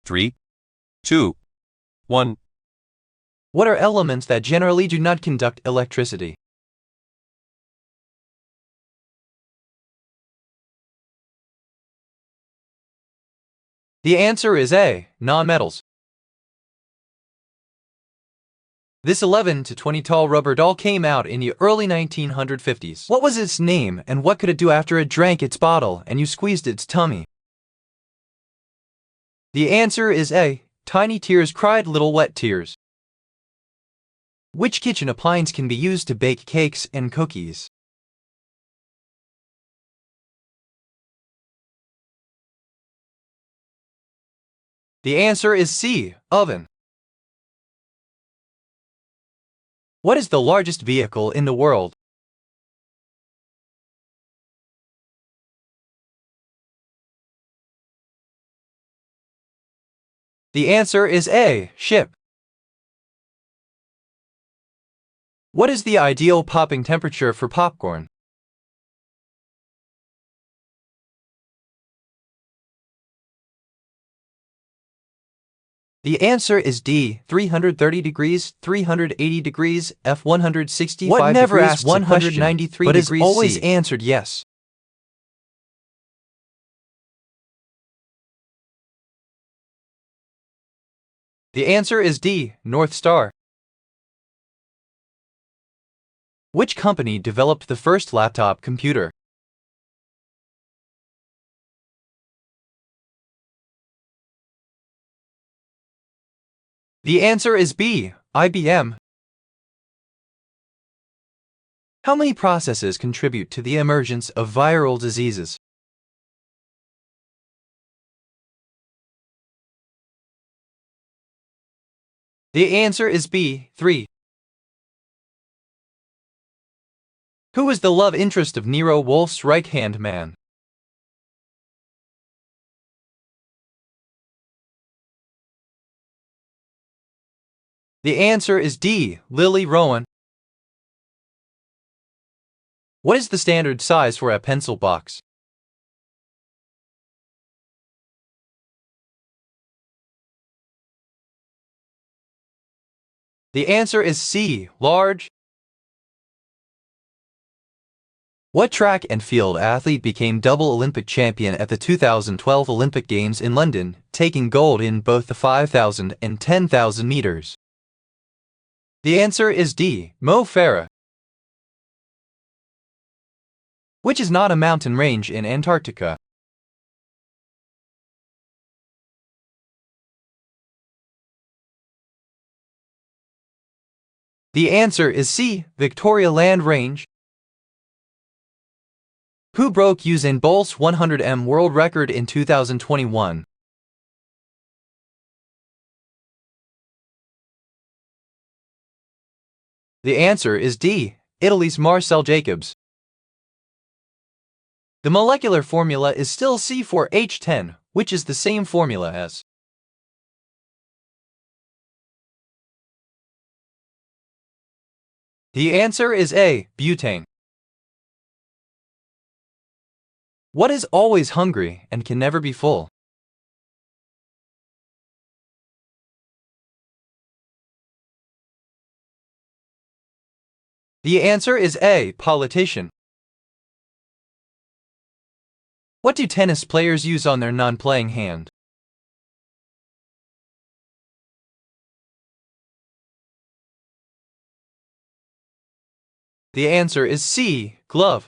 3, 2, 1. What are elements that generally do not conduct electricity? The answer is A. Nonmetals. This 11 to 20 tall rubber doll came out in the early 1950s. What was its name and what could it do after it drank its bottle and you squeezed its tummy? The answer is A. Tiny tears cried little wet tears. Which kitchen appliance can be used to bake cakes and cookies? The answer is C. Oven. What is the largest vehicle in the world? The answer is A. Ship. What is the ideal popping temperature for popcorn? The answer is D. 330 degrees, 380 degrees, F 165 What never degrees, asks a 193 question, degrees, but is always C. answered yes. The answer is D. North Star. Which company developed the first laptop computer? The answer is B. IBM. How many processes contribute to the emergence of viral diseases? The answer is B. 3. Who was the love interest of Nero Wolfe's right-hand man? The answer is D. Lily Rowan. What is the standard size for a pencil box? The answer is C. Large. What track and field athlete became double Olympic champion at the 2012 Olympic Games in London, taking gold in both the 5,000 and 10,000 meters? The answer is D. Mo Farah. Which is not a mountain range in Antarctica? The answer is C. Victoria Land Range. Who broke Usain Bolt's 100m world record in 2021? The answer is D. Italy's Marcel Jacobs. The molecular formula is still C4H10, which is the same formula as. The answer is A. Butane. What is always hungry and can never be full? The answer is A. Politician. What do tennis players use on their non-playing hand? The answer is C. Glove.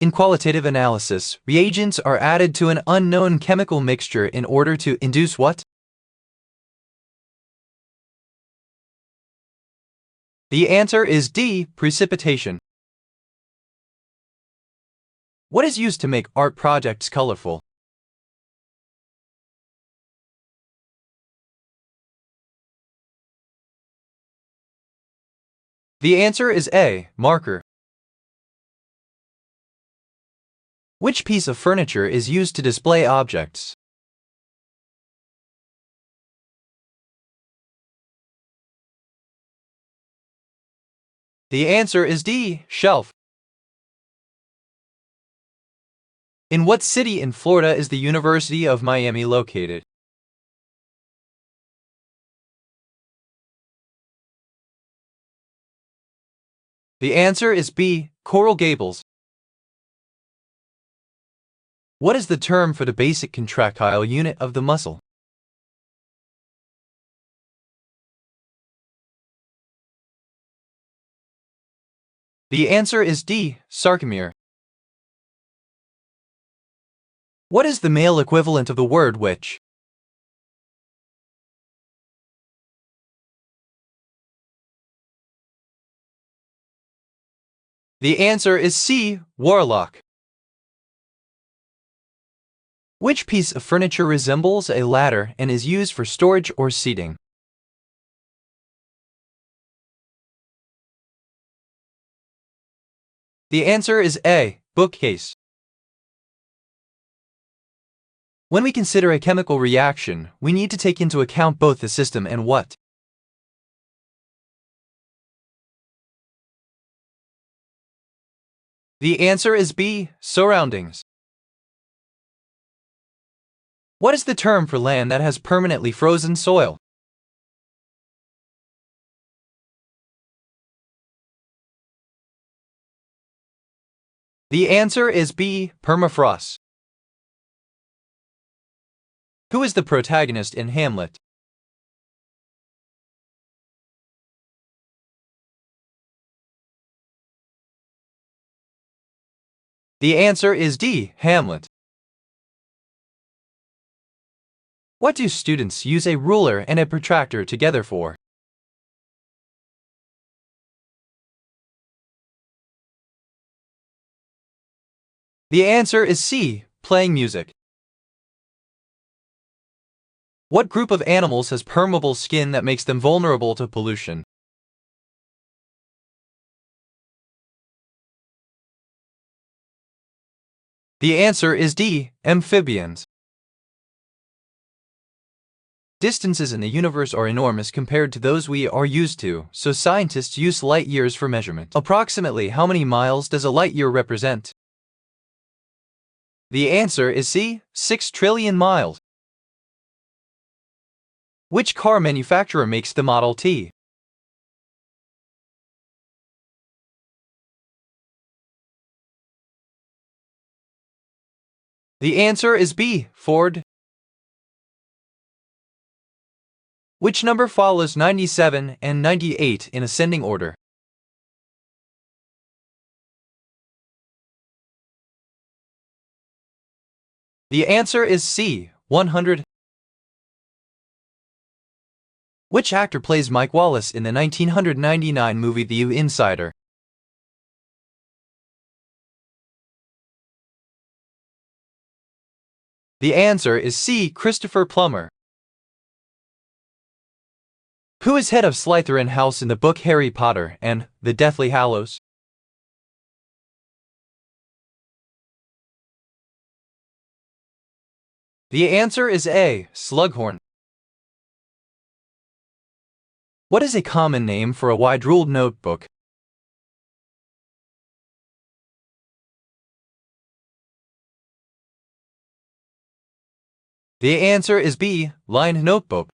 In qualitative analysis, reagents are added to an unknown chemical mixture in order to induce what? The answer is D. Precipitation. What is used to make art projects colorful? The answer is A. Marker. Which piece of furniture is used to display objects? The answer is D. Shelf. In what city in Florida is the University of Miami located? The answer is B. Coral Gables. What is the term for the basic contractile unit of the muscle? The answer is D. Sarcomere. What is the male equivalent of the word witch? The answer is C. Warlock. Which piece of furniture resembles a ladder and is used for storage or seating? The answer is A. Bookcase. When we consider a chemical reaction, we need to take into account both the system and what? The answer is B. Surroundings. What is the term for land that has permanently frozen soil? The answer is B. Permafrost. Who is the protagonist in Hamlet? The answer is D. Hamlet. What do students use a ruler and a protractor together for? The answer is C. Playing music. What group of animals has permeable skin that makes them vulnerable to pollution? The answer is D. Amphibians. Distances in the universe are enormous compared to those we are used to, so scientists use light years for measurement. Approximately how many miles does a light year represent? The answer is C. 6 trillion miles. Which car manufacturer makes the Model T? The answer is B. Ford. Which number follows 97 and 98 in ascending order? The answer is C. 100. Which actor plays Mike Wallace in the 1999 movie The Insider? The answer is C. Christopher Plummer. Who is head of Slytherin House in the book Harry Potter and the Deathly Hallows? The answer is A. Slughorn. What is a common name for a wide-ruled notebook? The answer is B. Lined notebook.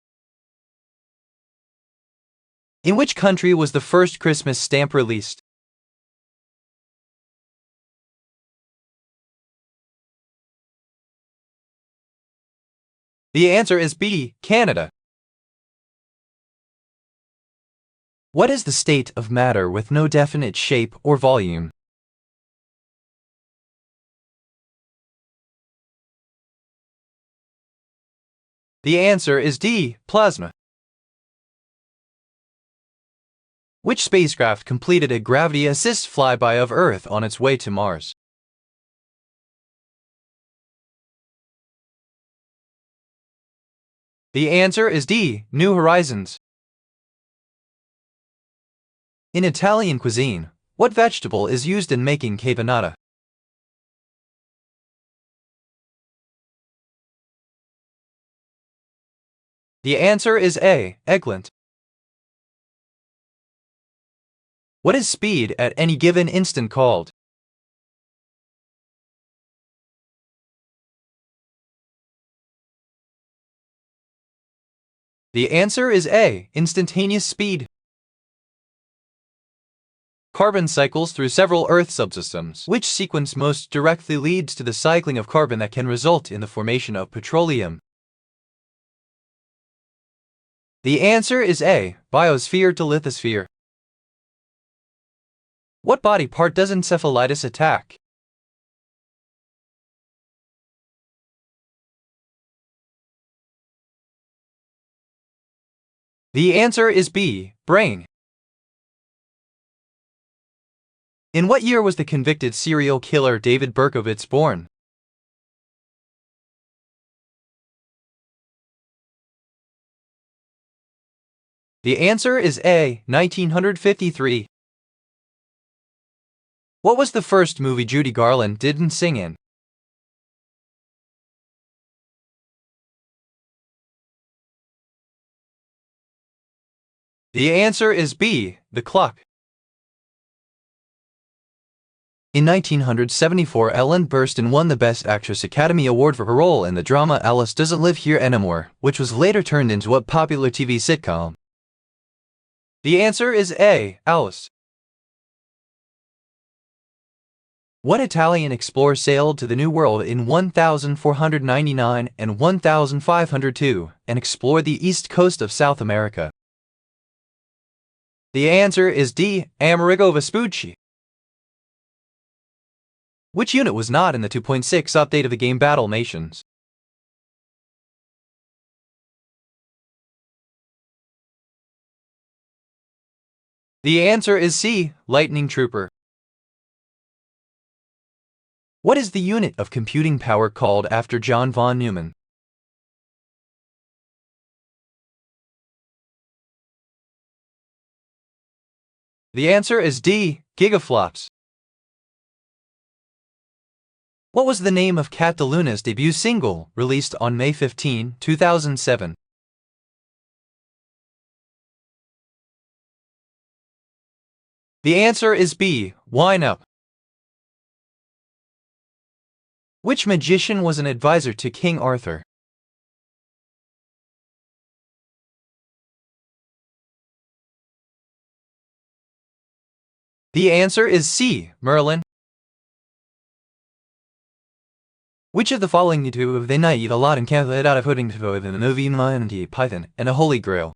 In which country was the first Christmas stamp released? The answer is B. Canada. What is the state of matter with no definite shape or volume? The answer is D. Plasma. Which spacecraft completed a gravity assist flyby of Earth on its way to Mars? The answer is D. New Horizons. In Italian cuisine, what vegetable is used in making caponata? The answer is A. Eggplant. What is speed at any given instant called? The answer is A. Instantaneous speed. Carbon cycles through several Earth subsystems. Which sequence most directly leads to the cycling of carbon that can result in the formation of petroleum? The answer is A. Biosphere to lithosphere. What body part does encephalitis attack? The answer is B. Brain. In what year was the convicted serial killer David Berkowitz born? The answer is A. 1953. What was the first movie Judy Garland didn't sing in? The answer is B. The Clock. In 1974, Ellen Burstyn won the Best Actress Academy Award for her role in the drama Alice Doesn't Live Here Anymore, which was later turned into a popular TV sitcom. The answer is A. Alice. What Italian explorer sailed to the New World in 1499 and 1502 and explored the east coast of South America? The answer is D. Amerigo Vespucci. Which unit was not in the 2.6 update of the game Battle Nations? The answer is C. Lightning Trooper. What is the unit of computing power called after John von Neumann? The answer is D. Gigaflops. What was the name of Cat DeLuna's debut single, released on May 15, 2007? The answer is B. Wine Up. Which magician was an advisor to King Arthur? The answer is C. Merlin. Which of the following two have they not a lot in Canada out of putting to in the movie Monty Python and a Holy Grail?